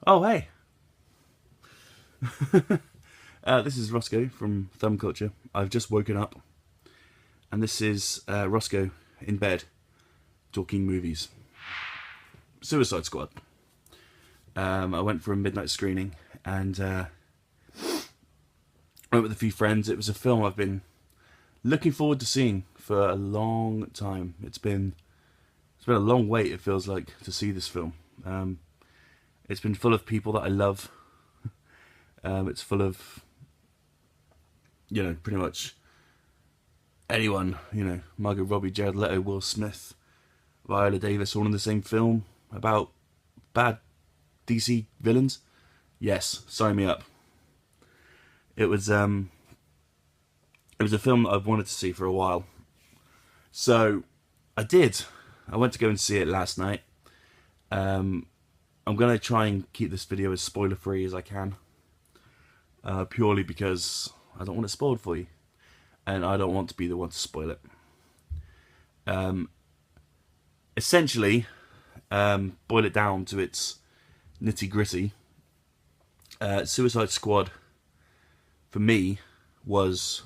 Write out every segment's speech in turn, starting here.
Oh, hey. This is Rossko from Thumb Culture. I've just woken up, and this is Rossko in bed, talking movies. Suicide Squad. I went for a midnight screening, and went with a few friends. It was a film I've been looking forward to seeing for a long time. It's been a long wait. It feels like to see this film. It's been full of people that I love. It's full of, pretty much anyone, Margot Robbie, Jared Leto, Will Smith, Viola Davis, all in the same film about bad DC villains. Yes, sign me up. It was a film that I've wanted to see for a while. So I did. I went to go and see it last night. I'm going to try and keep this video as spoiler free as I can. Purely because I don't want it spoiled for you. And I don't want to be the one to spoil it. Essentially, boil it down to its nitty gritty. Suicide Squad, for me, was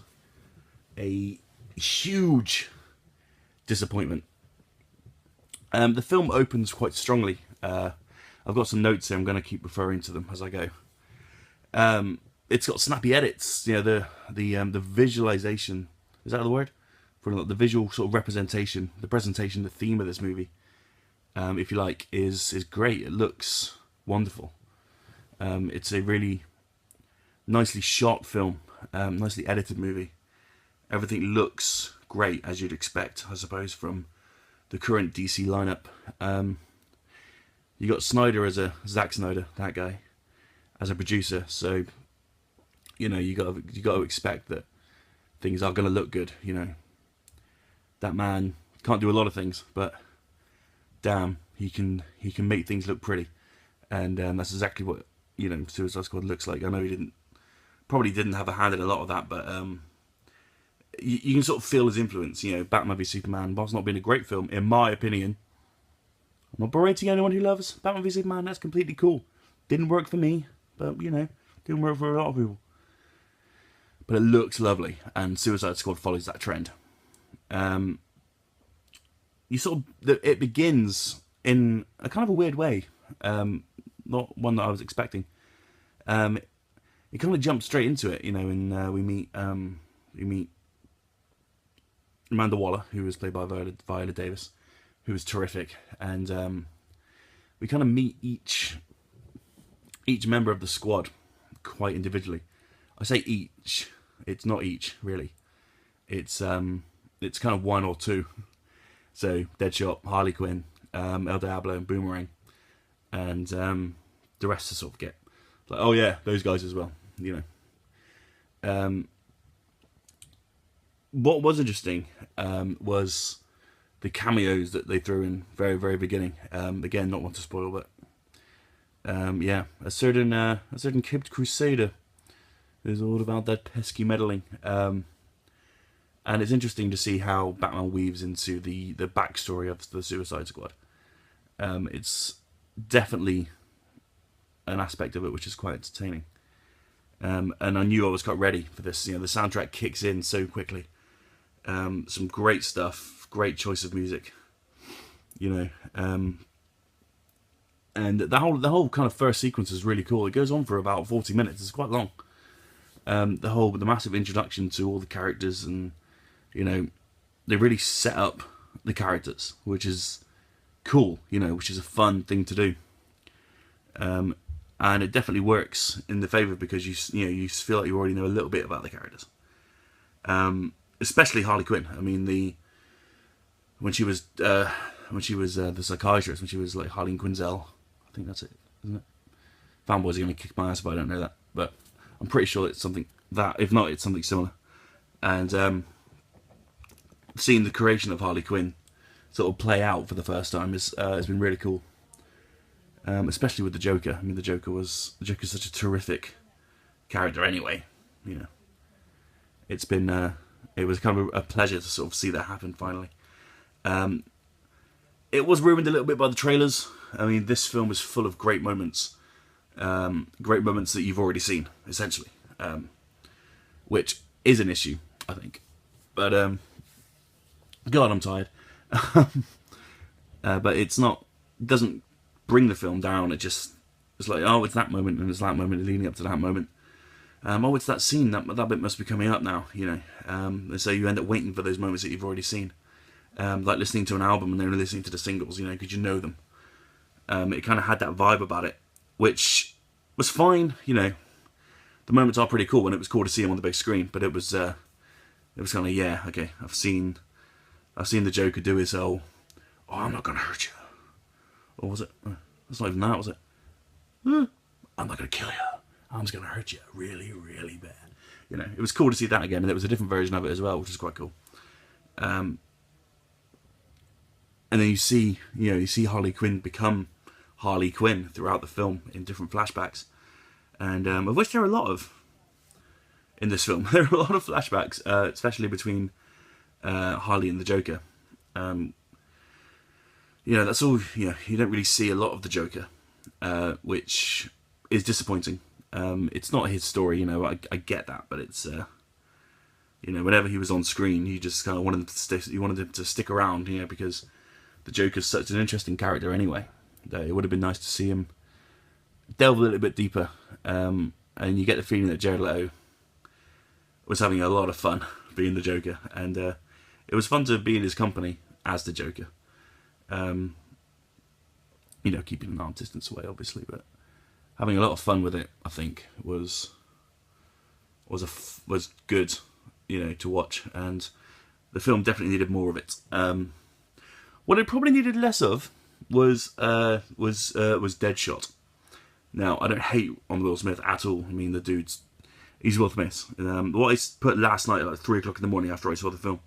a huge disappointment. The film opens quite strongly. I've got some notes here. I'm going to keep referring to them as I go. It's got snappy edits. The visualization, is that the word? For the visual sort of representation, the presentation, the theme of this movie, if you like, is great. It looks wonderful. It's a really nicely shot film, nicely edited movie. Everything looks great, as you'd expect, I suppose, from the current DC lineup. You got Snyder as Zack Snyder, that guy, as a producer. So, you got to expect that things are going to look good. That man can't do a lot of things, but damn, he can make things look pretty, and that's exactly what Suicide Squad looks like. I know he probably didn't have a hand in a lot of that, but you can sort of feel his influence. Batman v Superman, whilst not being a great film, in my opinion. I'm not berating anyone who loves Batman v Superman. That's completely cool. Didn't work for me, but didn't work for a lot of people. But it looks lovely, and Suicide Squad follows that trend. It begins in a kind of a weird way, not one that I was expecting. It kind of jumps straight into it, and we meet Amanda Waller, who was played by Viola Davis, who was terrific, and we kind of meet each member of the squad quite individually. I say each; it's not each really. It's kind of one or two. So Deadshot, Harley Quinn, El Diablo, and Boomerang, and the rest to sort of get like, oh yeah, those guys as well. What was interesting was the cameos that they threw in very, very beginning. Again, not one to spoil, but a certain Caped Crusader is all about that pesky meddling. And it's interesting to see how Batman weaves into the backstory of the Suicide Squad. It's definitely an aspect of it which is quite entertaining. And I knew I was quite ready for this. The soundtrack kicks in so quickly. Some great stuff, great choice of music. And the whole kind of first sequence is really cool. It goes on for about 40 minutes. It's quite long. The massive introduction to all the characters, and they really set up the characters, which is cool. Which is a fun thing to do. And it definitely works in the favour because you feel like you already know a little bit about the characters. Especially Harley Quinn. I mean, when she was the psychiatrist, when she was like Harley Quinzel, I think that's it, isn't it? Fanboys are going to kick my ass if I don't know that, but I'm pretty sure it's something that, if not, it's something similar. And seeing the creation of Harley Quinn sort of play out for the first time has been really cool. Especially with the Joker. I mean, the Joker's such a terrific character anyway. It's been it was kind of a pleasure to sort of see that happen finally. It was ruined a little bit by the trailers. I mean, this film is full of great moments. great moments that you've already seen, essentially, which is an issue, I think. But God, I'm tired. But it doesn't bring the film down. It's like, oh, it's that moment, and it's that moment leading up to that moment. Oh, it's that scene, that bit must be coming up now, you know. And so you end up waiting for those moments that you've already seen. Like listening to an album and then listening to the singles, you know, because you know them. It kind of had that vibe about it, which was fine, you know. The moments are pretty cool, and it was cool to see them on the big screen. But it was kind of, yeah, okay. I've seen the Joker do his whole, oh, I'm not gonna hurt you, or was it? That's not even that, was it? I'm not gonna kill you. I'm just gonna hurt you really, really bad. You know, it was cool to see that again, and it was a different version of it as well, which is quite cool. And then you see Harley Quinn become Harley Quinn throughout the film in different flashbacks, and of which there are a lot of in this film. There are a lot of flashbacks, especially between Harley and the Joker. You know, that's all. You know, you don't really see a lot of the Joker, which is disappointing. It's not his story, you know. I get that, but it's you know, whenever he was on screen, you just kind of wanted him to stick around, you know, because the Joker's such an interesting character anyway. That it would have been nice to see him delve a little bit deeper, and you get the feeling that Jared Leto was having a lot of fun being the Joker, and it was fun to be in his company as the Joker. You know, keeping an arm's distance away, obviously, but having a lot of fun with it, I think, was good, you know, to watch, and the film definitely needed more of it. What it probably needed less of was Deadshot. Now, I don't hate on Will Smith at all. I mean, he's Will Smith. What I put last night at like 3 o'clock in the morning after I saw the film,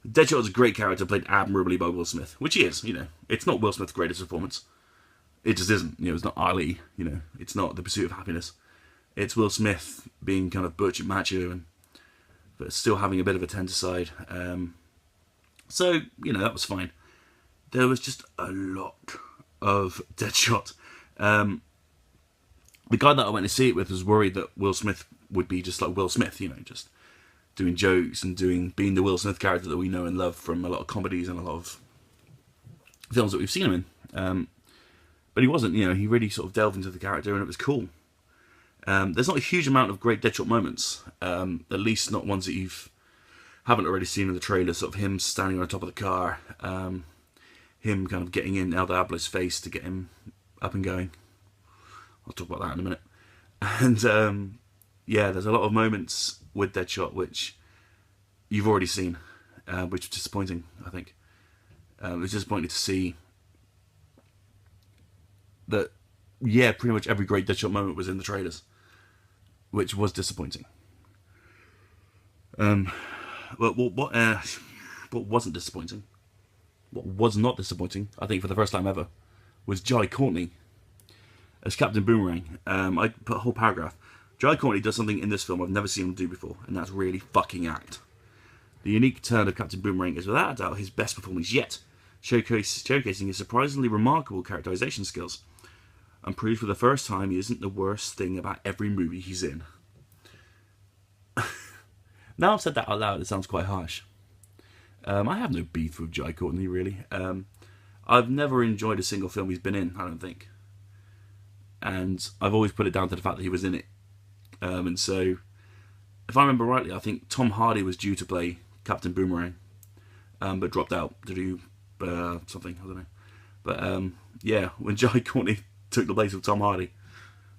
Deadshot is a great character played admirably by Will Smith, which he is, you know. It's not Will Smith's greatest performance. It just isn't. You know, it's not Ali, you know. It's not The Pursuit of Happiness. It's Will Smith being kind of butch and macho, but still having a bit of a tender side. So, you know, that was fine. There was just a lot of Deadshot. The guy that I went to see it with was worried that Will Smith would be just like Will Smith, you know, just doing jokes and being the Will Smith character that we know and love from a lot of comedies and a lot of films that we've seen him in. But he wasn't, you know, he really sort of delved into the character, and it was cool. There's not a huge amount of great Deadshot moments, at least not ones that you haven't already seen in the trailer, sort of him standing on the top of the car, him kind of getting in El Diablo's face to get him up and going. I'll talk about that in a minute. And yeah, there's a lot of moments with Deadshot which you've already seen, which is disappointing, I think. It was disappointing to see that, yeah, pretty much every great Deadshot moment was in the trailers, which was disappointing. What wasn't disappointing, what was not disappointing, I think for the first time ever, was Jai Courtney as Captain Boomerang. I put a whole paragraph. Jai Courtney does something in this film I've never seen him do before, and that's really fucking act. The unique turn of Captain Boomerang is without a doubt his best performance yet, showcasing his surprisingly remarkable characterization skills, and proves for the first time he isn't the worst thing about every movie he's in. Now I've said that out loud, it sounds quite harsh. I have no beef with Jai Courtney, really. I've never enjoyed a single film he's been in, I don't think. And I've always put it down to the fact that he was in it. And so, if I remember rightly, I think Tom Hardy was due to play Captain Boomerang, but dropped out to do something, I don't know. But yeah, when Jai Courtney took the place of Tom Hardy,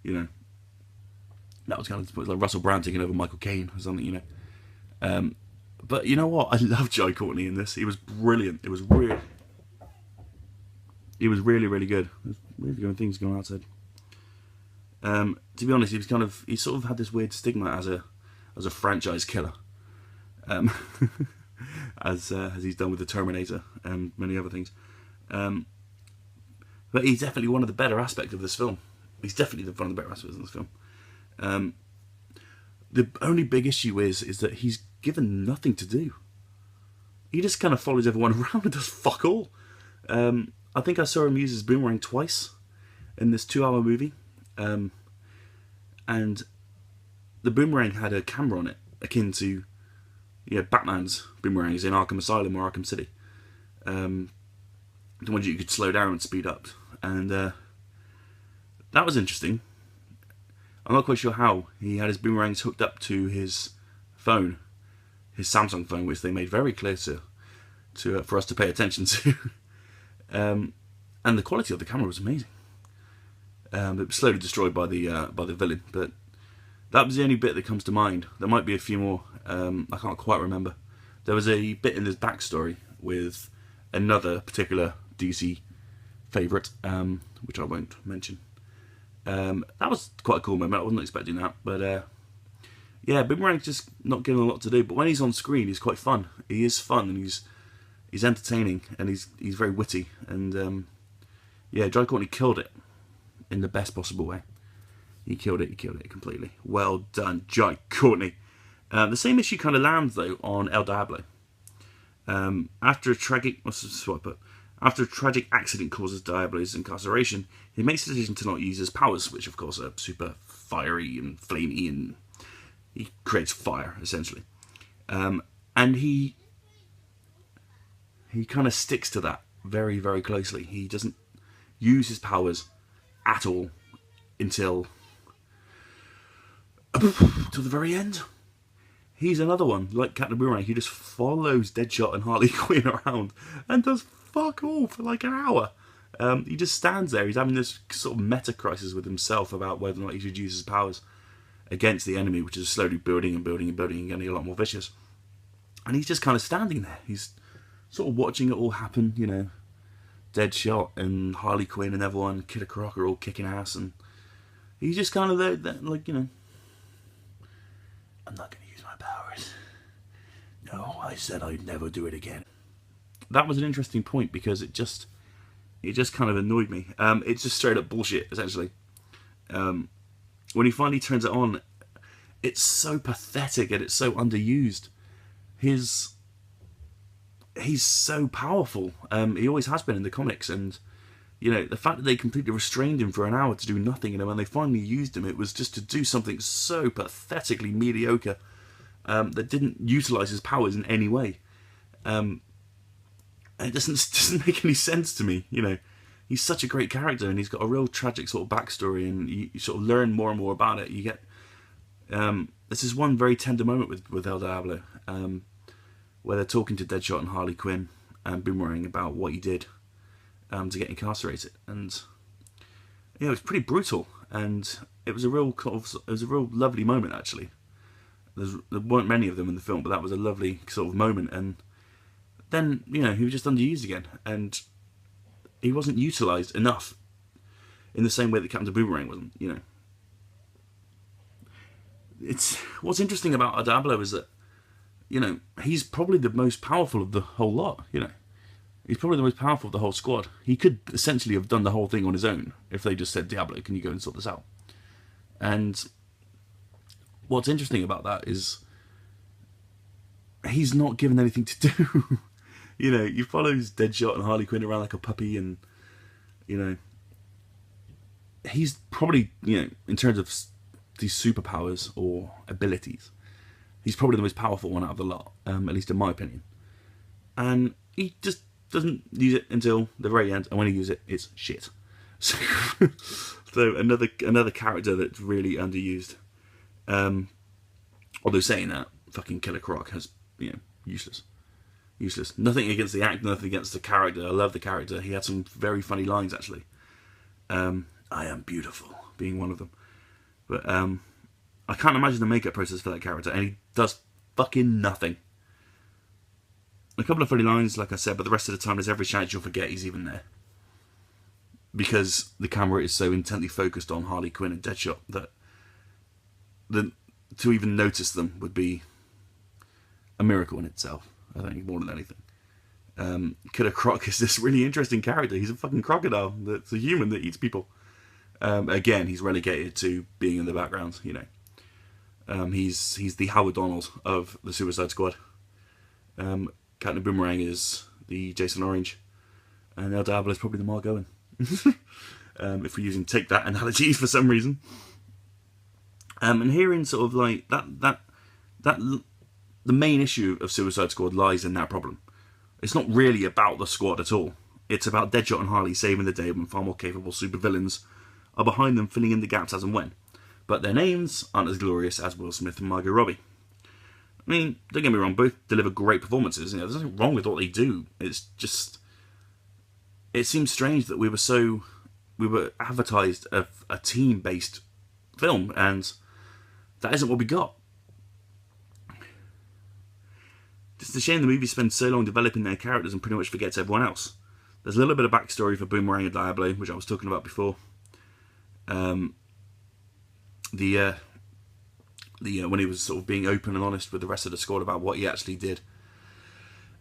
you know, that was kind of like Russell Brand taking over Michael Caine or something, you know. But you know what? I love Jai Courtney in this. He was brilliant. He was really, really good. There's really good things going on outside. To be honest, he sort of had this weird stigma as a franchise killer, as he's done with the Terminator and many other things. But he's definitely one of the better aspects of this film. He's definitely one of the better aspects of this film. The only big issue is that he's given nothing to do. He just kind of follows everyone around and does fuck all. I think I saw him use his boomerang twice in this 2-hour movie. and the boomerang had a camera on it, akin to Batman's boomerangs in Arkham Asylum or Arkham City. The ones you could slow down and speed up, and that was interesting. I'm not quite sure how he had his boomerangs hooked up to his phone, his Samsung phone, which they made very clear for us to pay attention to. And the quality of the camera was amazing. It was slowly destroyed by the villain, but that was the only bit that comes to mind. There might be a few more. I can't quite remember. There was a bit in this backstory with another particular DC favourite, which I won't mention. That was quite a cool moment. I wasn't expecting that, but Boomerang's just not given a lot to do. But when he's on screen, he's quite fun. He is fun, and he's entertaining, and he's very witty. And Jai Courtney killed it in the best possible way. He killed it completely. Well done, Jai Courtney. The same issue kind of lands though on El Diablo. After a tragic accident causes Diablo's incarceration, he makes the decision to not use his powers, which of course are super fiery and flamey, and he creates fire essentially. And he kind of sticks to that very, very closely. He doesn't use his powers at all until the very end. He's another one, like Captain Boomerang, who just follows Deadshot and Harley Quinn around and does fuck all for like an hour. He just stands there. He's having this sort of meta crisis with himself about whether or not he should use his powers against the enemy, which is slowly building and building and building and getting a lot more vicious. And he's just kind of standing there. He's sort of watching it all happen, Deadshot and Harley Quinn and everyone, Killer Croc are all kicking ass, and he's just kind of there like, I'm not going to use my powers. No, I said I'd never do it again. That was an interesting point because it just kind of annoyed me. It's just straight up bullshit, essentially. When he finally turns it on, it's so pathetic and it's so underused. He's so powerful. He always has been in the comics, and the fact that they completely restrained him for an hour to do nothing, and when they finally used him, it was just to do something so pathetically mediocre that didn't utilize his powers in any way. And it doesn't make any sense to me. He's such a great character, and he's got a real tragic sort of backstory, and you sort of learn more and more about it. You get this is one very tender moment with El Diablo, where they're talking to Deadshot and Harley Quinn and Boomerang about what he did to get incarcerated, and it was pretty brutal, and it was a real lovely moment actually. There weren't many of them in the film, but that was a lovely sort of moment. And then he was just underused again, and he wasn't utilised enough in the same way that Captain Boomerang wasn't. It's what's interesting about El Diablo is that he's probably the most powerful of the whole lot. He's probably the most powerful of the whole squad. He could essentially have done the whole thing on his own if they just said, Diablo, can you go and sort this out? And what's interesting about that is he's not given anything to do. He follows Deadshot and Harley Quinn around like a puppy, and he's probably, in terms of these superpowers or abilities, he's probably the most powerful one out of the lot, at least in my opinion. And he just doesn't use it until the very end, and when he uses it, it's shit. So another character that's really underused. Although saying that, fucking Killer Croc has, useless. Nothing against the actor, nothing against the character. I love the character. He had some very funny lines, actually. I am beautiful, being one of them. But I can't imagine the makeup process for that character, and he does fucking nothing. A couple of funny lines, like I said, but the rest of the time there's every chance you'll forget he's even there. Because the camera is so intently focused on Harley Quinn and Deadshot that to even notice them would be a miracle in itself, I think, more than anything. Killer Croc is this really interesting character. He's a fucking crocodile that's a human that eats people. Again, he's relegated to being in the background, He's the Howard Donald of the Suicide Squad. Captain Boomerang is the Jason Orange, and El Diablo is probably the Mark Owen. If we're using take that analogies for some reason. And hearing sort of like that the main issue of Suicide Squad lies in that problem. It's not really about the squad at all. It's about Deadshot and Harley saving the day when far more capable supervillains are behind them, filling in the gaps as and when. But their names aren't as glorious as Will Smith and Margot Robbie. I mean, don't get me wrong, both deliver great performances. You know, there's nothing wrong with what they do. It's just, it seems strange that we were advertised a team-based film, and that isn't what we got. It's a shame the movie spends so long developing their characters and pretty much forgets everyone else. There's a little bit of backstory for Boomerang and Diablo, which I was talking about before. When he was sort of being open and honest with the rest of the squad about what he actually did.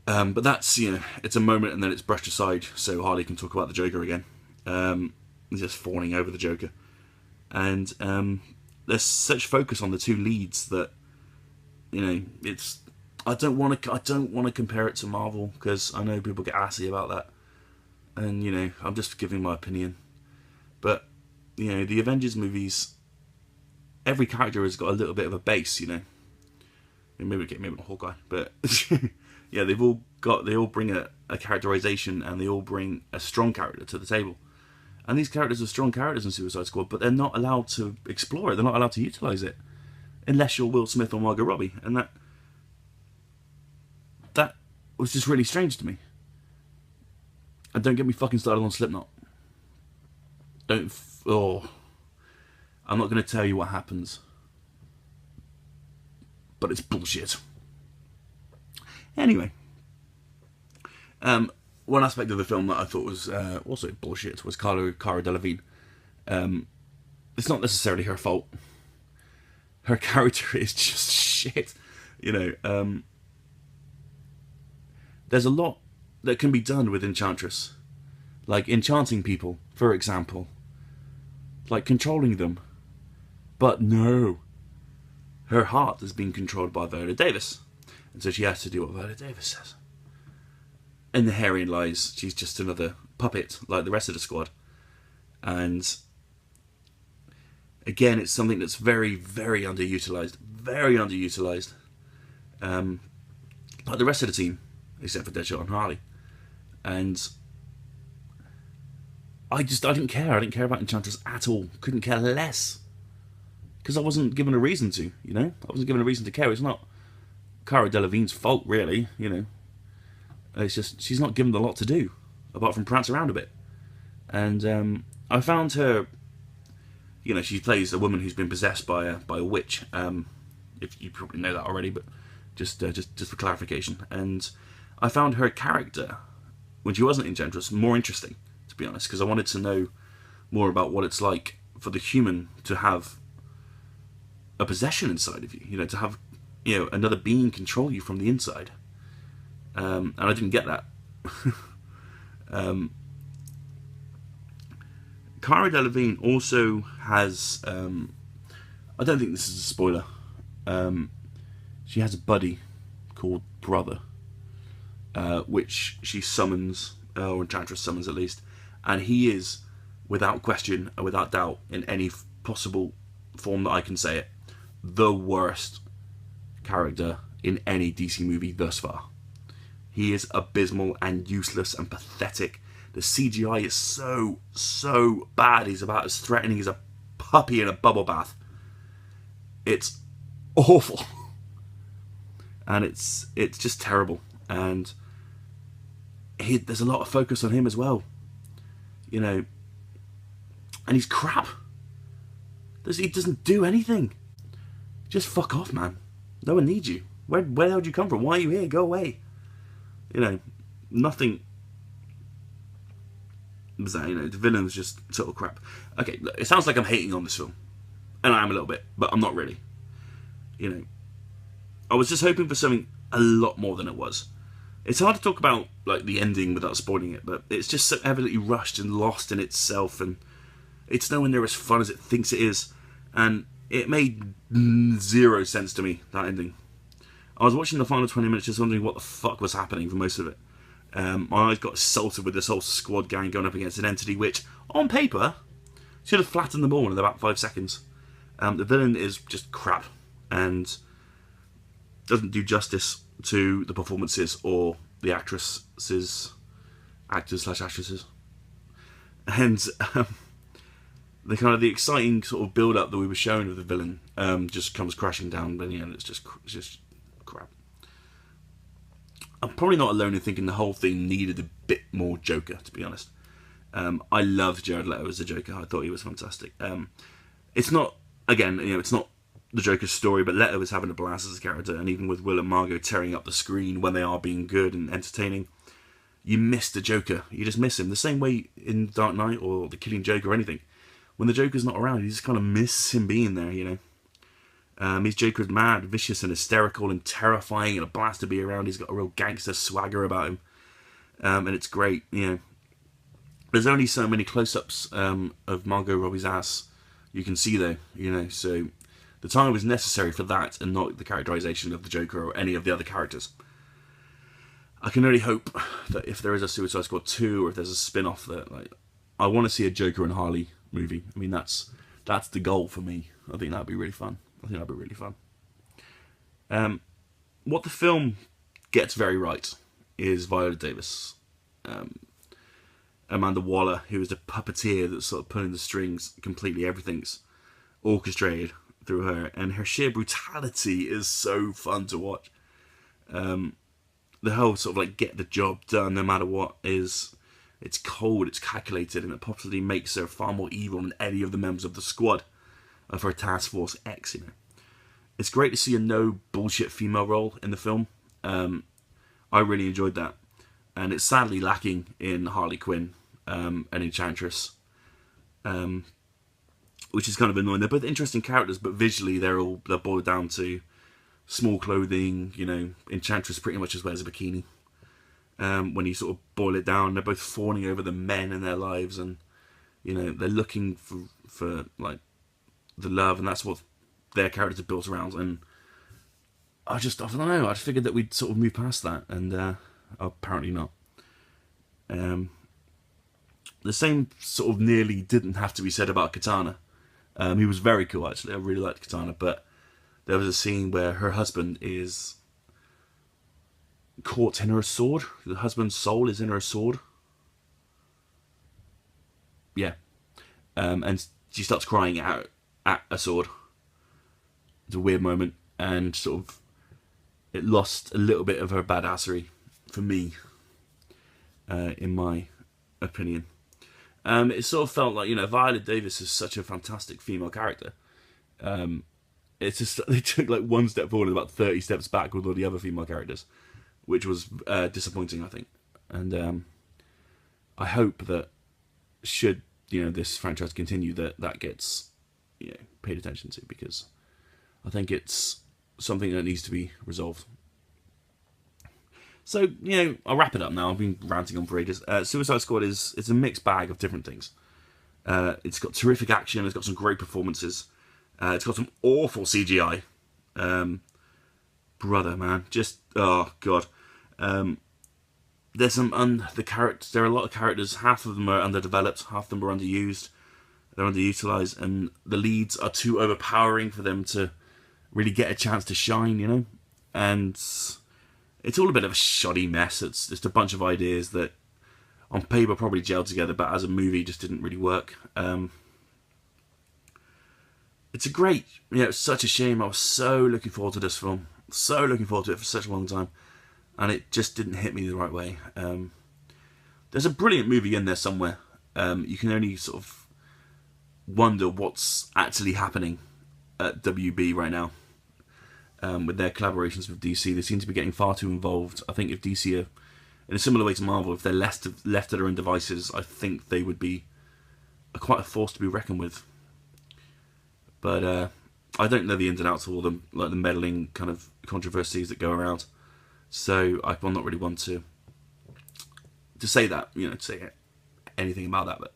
But that's, you know, it's a moment and then it's brushed aside so Harley can talk about the Joker again. Just fawning over the Joker. And there's such focus on the two leads that, you know, it's... I don't want to compare it to Marvel because I know people get assy about that, and you know I'm just giving my opinion. But you know the Avengers movies, every character has got a little bit of a base, you know. Maybe not Hawkeye, but yeah, they all bring a characterization and they all bring a strong character to the table. And these characters are strong characters in Suicide Squad, but they're not allowed to explore it. They're not allowed to utilize it unless you're Will Smith or Margot Robbie, and that was just really strange to me. And don't get me fucking started on Slipknot. I'm not going to tell you what happens, but it's bullshit. Anyway, one aspect of the film that I thought was also bullshit was Cara Delevingne. It's not necessarily her fault. Her character is just shit, you know. There's a lot that can be done with Enchantress. Like enchanting people, for example. Like controlling them. But no. Her heart is being controlled by Viola Davis. And so she has to do what Viola Davis says. And therein lies, she's just another puppet like the rest of the squad. And again, it's something that's very, very underutilized. Very underutilized. Like the rest of the team. Except for Deadshot and Harley. And I didn't care. I didn't care about Enchantress at all. Couldn't care less. Because I wasn't given a reason to, you know? I wasn't given a reason to care. It's not Cara Delevingne's fault, really, you know? It's just, she's not given a lot to do, apart from prance around a bit. And I found her, you know, she plays a woman who's been possessed by a witch. If you probably know that already, but just for clarification. And I found her character, when she wasn't Enchantress, more interesting, to be honest, because I wanted to know more about what it's like for the human to have a possession inside of you, you know, to have, you know, another being control you from the inside. And I didn't get that. Cara Delevingne also has, I don't think this is a spoiler, she has a buddy called Brother, which she summons, or Enchantress summons at least, and he is, without question and without doubt, in any possible form that I can say it, the worst character in any DC movie thus far. He is abysmal and useless and pathetic. The CGI is so bad. He's about as threatening as a puppy in a bubble bath. It's awful. And it's just terrible. And there's a lot of focus on him as well. You know. And he's crap. He doesn't do anything. Just fuck off, man. No one needs you. Where the hell did you come from? Why are you here? Go away. You know, nothing. Was that, you know, the villain was just total crap. Okay, look, it sounds like I'm hating on this film. And I am a little bit, but I'm not really. You know, I was just hoping for something a lot more than it was. It's hard to talk about, like, the ending without spoiling it, but it's just so evidently rushed and lost in itself, and it's nowhere near as fun as it thinks it is, and it made zero sense to me, that ending. I was watching the final 20 minutes just wondering what the fuck was happening for most of it. My eyes got salted with this whole squad gang going up against an entity which, on paper, should have flattened them all in about 5 seconds. The villain is just crap and doesn't do justice to the performances or the actors slash actresses, and the kind of the exciting sort of build up that we were shown of the villain just comes crashing down. But in the end, it's just crap. I'm probably not alone in thinking the whole thing needed a bit more Joker, to be honest. I loved Jared Leto as the Joker. I thought he was fantastic. It's not, again, it's not the Joker's story, but Leto is having a blast as a character, and even with Will and Margot tearing up the screen when they are being good and entertaining, you miss the Joker. You just miss him. The same way in Dark Knight or The Killing Joke or anything. When the Joker's not around, you just kind of miss him being there, His Joker's mad, vicious and hysterical and terrifying and a blast to be around. He's got a real gangster swagger about him. And it's great, There's only so many close-ups of Margot Robbie's ass you can see though, so the time was necessary for that and not the characterization of the Joker or any of the other characters. I can only hope that if there is a Suicide Squad 2 or if there's a spin-off that, I want to see a Joker and Harley movie. I mean, that's the goal for me. I think that'd be really fun. What the film gets very right is Viola Davis. Amanda Waller, who is the puppeteer that's sort of pulling the strings completely. Everything's orchestrated through her, and her sheer brutality is so fun to watch. The whole sort of get the job done no matter what it's cold, it's calculated, and it possibly makes her far more evil than any of the members of the squad of her Task Force X. It's great to see a no bullshit female role in the film. I really enjoyed that, and it's sadly lacking in Harley Quinn and Enchantress, which is kind of annoying. They're both interesting characters, but visually they're boiled down to small clothing. Enchantress pretty much just wears a bikini. When you sort of boil it down, they're both fawning over the men in their lives, and they're looking for the love, and that's what their characters are built around. And I don't know. I figured that we'd sort of move past that, and apparently not. The same sort of nearly didn't have to be said about Katana. He was very cool, actually. I really liked Katana, but there was a scene where her husband is caught in her sword. The husband's soul is in her sword. Yeah. And she starts crying out at a sword. It's a weird moment, and sort of it lost a little bit of her badassery for me, in my opinion. It sort of felt like, Viola Davis is such a fantastic female character. It's just they took one step forward and about 30 steps back with all the other female characters, which was disappointing, I think. And I hope that should this franchise continue, that gets paid attention to, because I think it's something that needs to be resolved. So, I'll wrap it up now. I've been ranting on for ages. Suicide Squad it's a mixed bag of different things. It's got terrific action. It's got some great performances. It's got some awful CGI. Brother, man. Just, oh, God. There's some, there are a lot of characters. Half of them are underdeveloped. Half of them are underused. They're underutilized. And the leads are too overpowering for them to really get a chance to shine, And it's all a bit of a shoddy mess. It's just a bunch of ideas that on paper probably gelled together, but as a movie just didn't really work. It's a great, it's such a shame. I was so looking forward to this film. So looking forward to it for such a long time. And it just didn't hit me the right way. There's a brilliant movie in there somewhere. You can only sort of wonder what's actually happening at WB right now. With their collaborations with DC, they seem to be getting far too involved. I think if DC are, in a similar way to Marvel, if they're left to their own devices, I think they would be quite a force to be reckoned with. But I don't know the ins and outs of all the meddling kind of controversies that go around, so I will not really want to say that, to say anything about that. But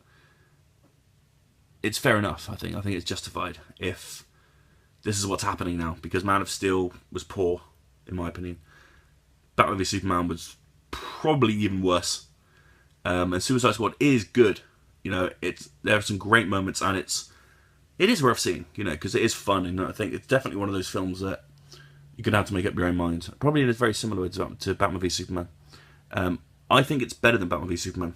it's fair enough. I think it's justified if this is what's happening now, because Man of Steel was poor, in my opinion. Batman v Superman was probably even worse. And Suicide Squad is good. There are some great moments, and it's it is worth seeing, you know, because it is fun, and I think it's definitely one of those films that you're going to have to make up your own mind. Probably in a very similar way to Batman v Superman. I think it's better than Batman v Superman.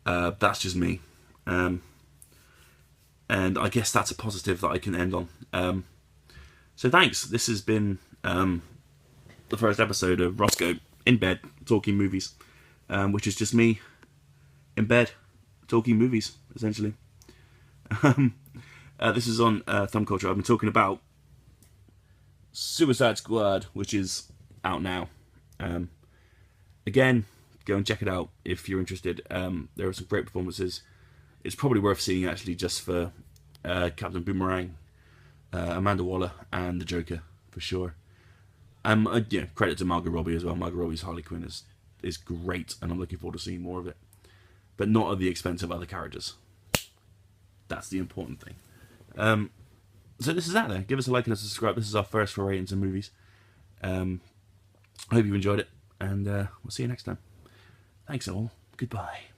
That's just me. And I guess that's a positive that I can end on. So thanks. This has been the first episode of Rossko in bed talking movies, which is just me in bed talking movies, essentially. This is on Thumb Culture. I've been talking about Suicide Squad, which is out now. Again, go and check it out if you're interested. There are some great performances. It's probably worth seeing, actually, just for Captain Boomerang, Amanda Waller, and the Joker, for sure. Credit to Margot Robbie as well. Margot Robbie's Harley Quinn is great, and I'm looking forward to seeing more of it. But not at the expense of other characters. That's the important thing. So this is that then. Give us a like and a subscribe. This is our first foray into movies. I hope you enjoyed it, and we'll see you next time. Thanks all. Goodbye.